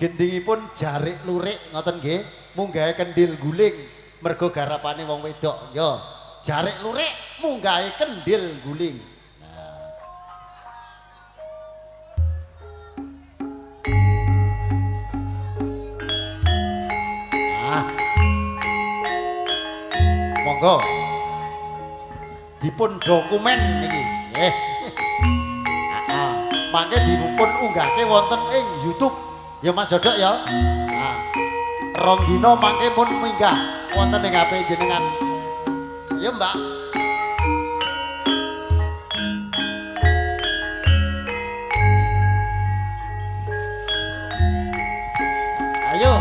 gendhingipun jarik lurik ngoten nggih munggahe kendhil guling mergo garapane wong wedok ya jarik lurik munggahe kendhil guling. Monggo dipun dokumen niki nggih. Mangke dipun unggahke wonten ing YouTube ya Mas Dodok ya. Rong dina mangke pun minggah wonten ing HP jenengan. Ya Mbak. Ayo.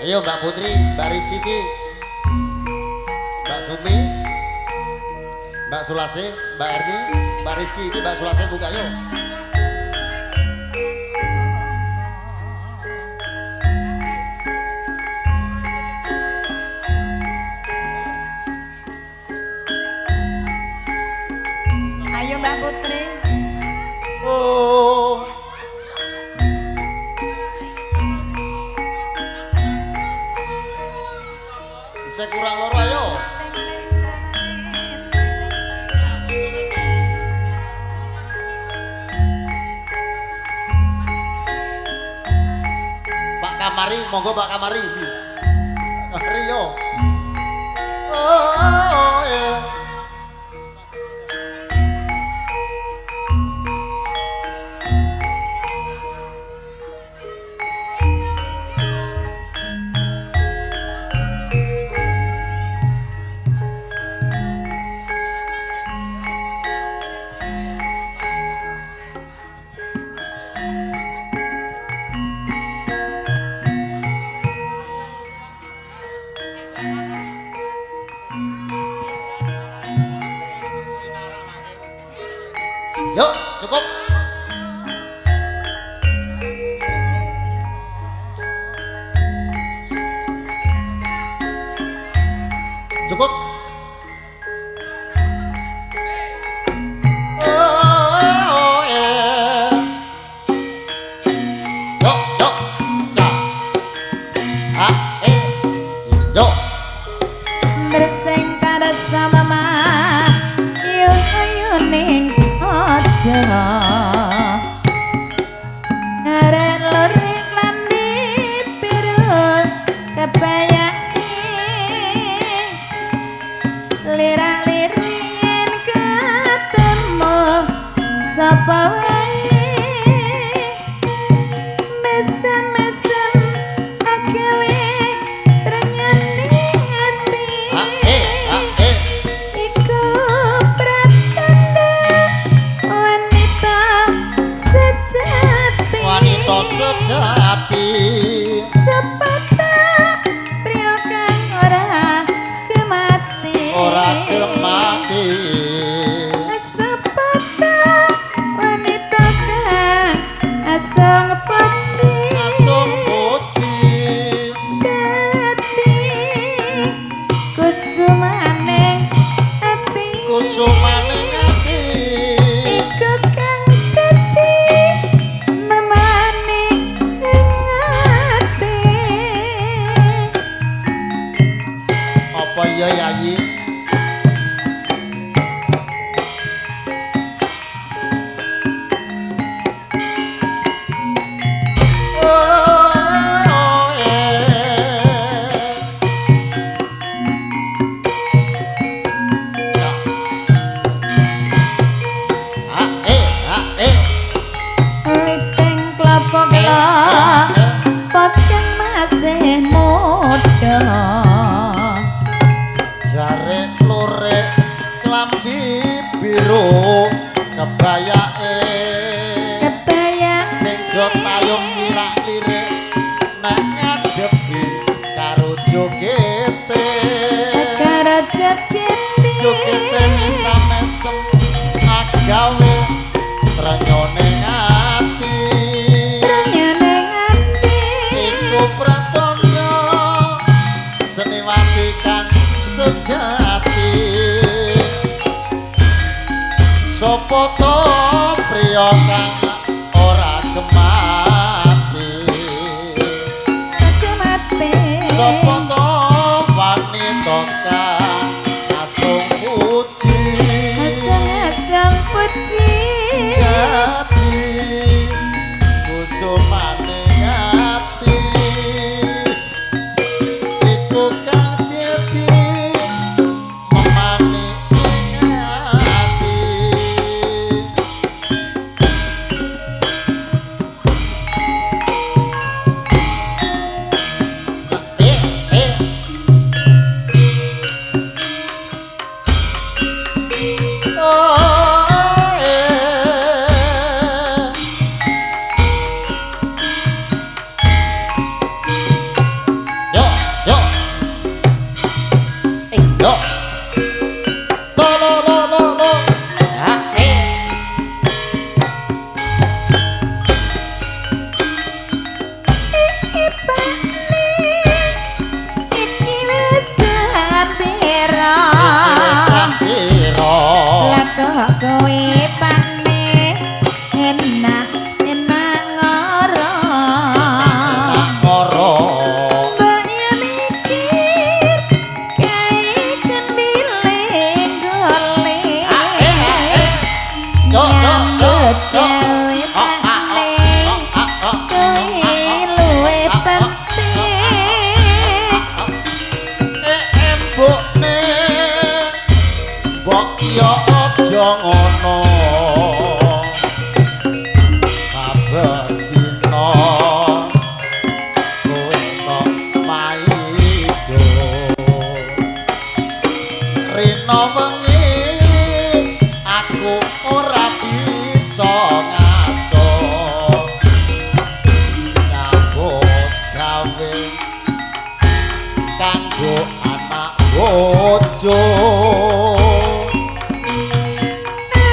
Ayo Mbak Putri, Mbak Rizky, Mbak Sumi, Mbak Sulase, Mbak Erni, Mbak Rizky ini Mbak Sulase buka yuk. Ayo Mbak Putri. Oh. Saya kurang loro ayo. Pak Kamari, monggo Pak Kamari. Kamari yo. Oh, yeah. Yuk, cukup. Cukup. Oh, yeah. Yuk, yuk. Nah. Yuk. Berseng kada sama ma. Yuk ayo ning aja. Arek lorik lambi biru kebayaki. Lirak-lirin ketemu sapa wae. Mesem-mesem akewe ternyani ati. Iku pratanda wanita sejati. Wanita sejati. Sepatah pria kang ora kemati. Ora kemati. Sepatah wanita awake kebayang sing do tayung mirak-lirik nek ngadepi karo jogete karo jogete jogete bisa mesem agawe trenyone ati trenyone ati iku pratanya seniwati kang sejati sapa to priya kang ora gemati kemate sapa to wanita kang asung puji asang puji ati kusumane ati iku kang dadi memani ing ati iki wis jampira lah kok kowe pane enak enak ngoro mbak ya mikir kae kendile gole nyambut gawe pane kowe luwe penting embukne mbok yo aja ngono saben dina kowe kok maido rina wengi aku ora bisa ngaso nyambut gawe kanggo anak bojo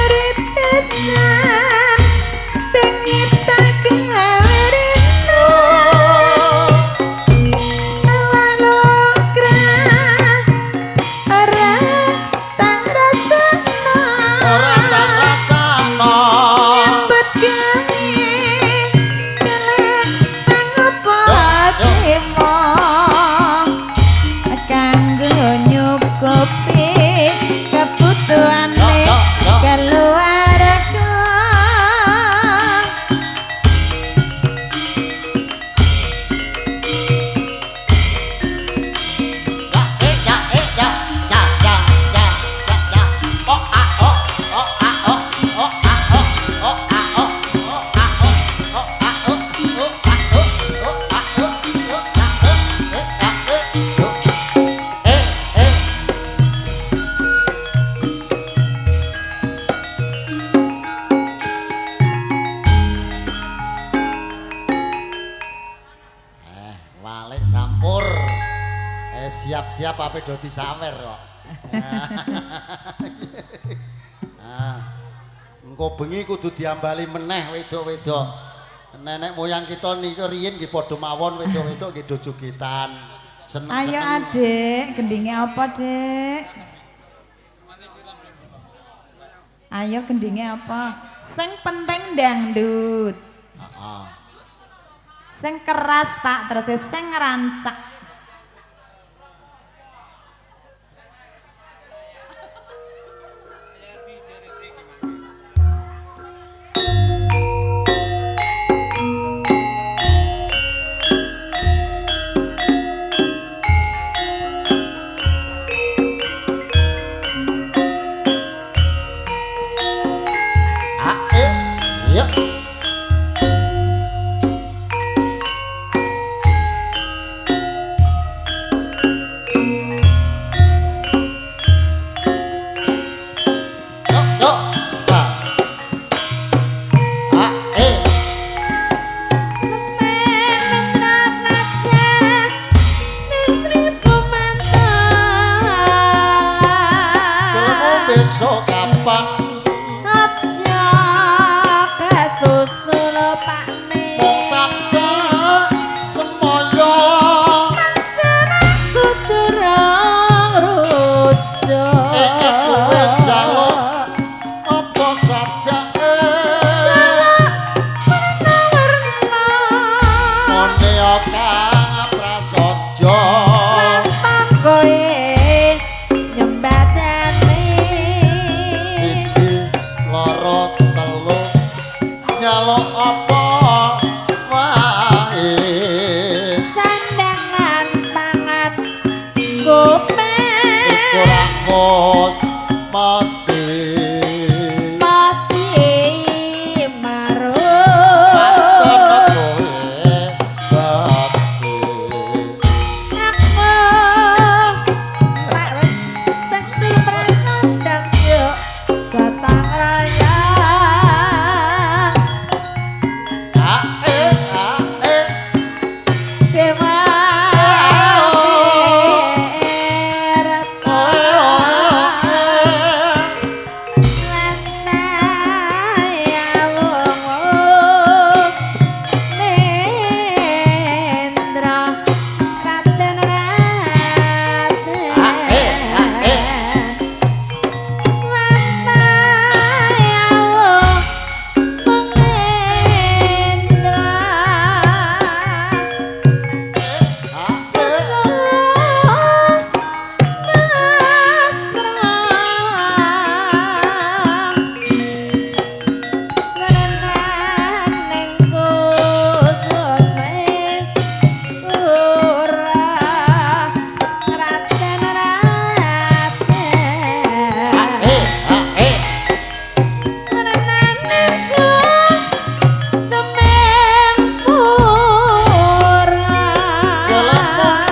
Ritesan pengen tak gawe rindu awak lokra ora tak rasakno ora tak rasakno nyambut gawe kelek angopo cemo kanggo nyukupi kebutuhane keluarga walik sampur siap-siap apa do disawer kok engko bengi kudu diambali meneh wedok-wedok nenek moyang kita niku riyin nggih padha mawon wedok-wedok nggih do jogetan seneng-seneng ayo adik gendinge apa dik ayo gendinge apa sing penting dangdut heeh sing keras pak terus sing ngerancak jaluk apa wae sandang lan pangan gopen iku rakus mesti mati marung paton kowe bakti aku lek wis bekti prasandang yo batang raya ae dewa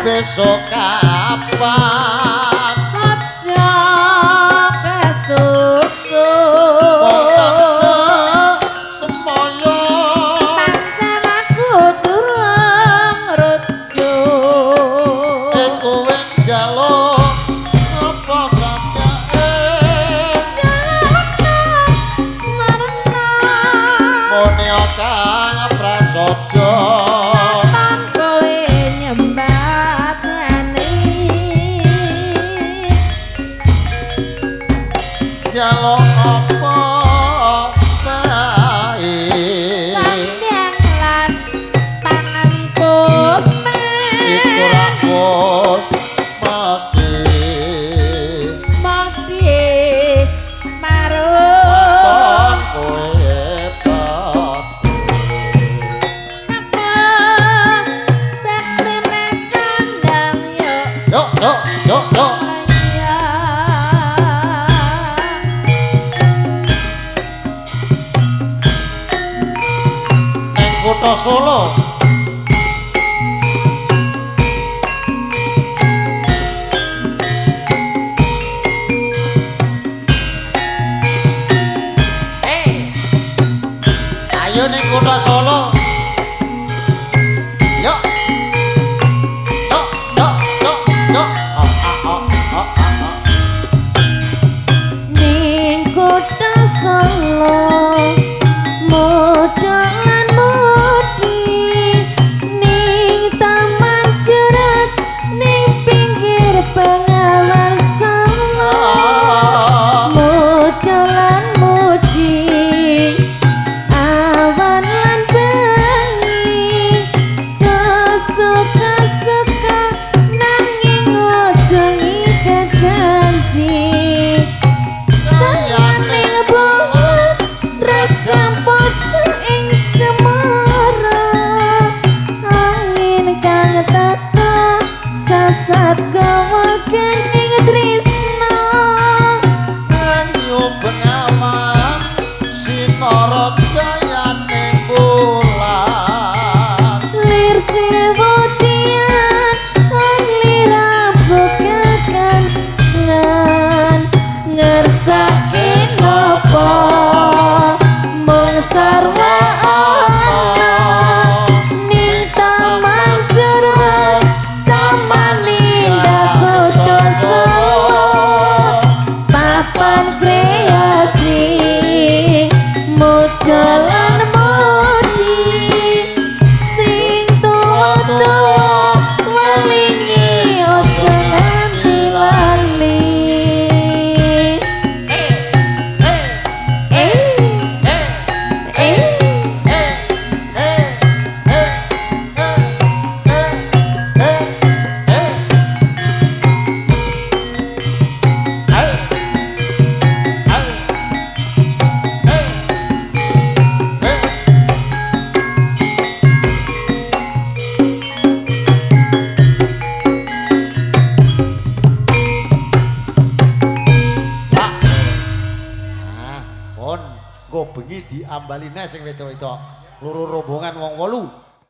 besok kapan aja kesusu wonten semoyo pancen aku durung rujuk kowe njaluk apa sajake marna mone kang prasaja tan kowe nyembatani jaluk apa wae sandang lan tangan komen iku rakus mesti mati marung paton kowe bakti bekti prasandang yo yuk raya neng kutha Solo ayo neng kutha Solo yuk ning kota Solo modalan modi ning taman jerat ning pinggir pengawas Solo modalan modi awan lan bengi do suka-suka nanging ojo ngikat janji sayaning bulan rejam pocok ing cemara angin kang teka sasat gawa ing tresna ayo bengawan sinara jayane bulan lir sewutian anglira bukakan ngan ngersake nopo mung sarwa ana ning taman jeruk taman indah kota Solo papan kreasi modalan modi sing tuwa-tuwa welingi ojo nganti lali eh mengko bengi diambali neh sing wedok-wedok. Loro rombongan wong 8.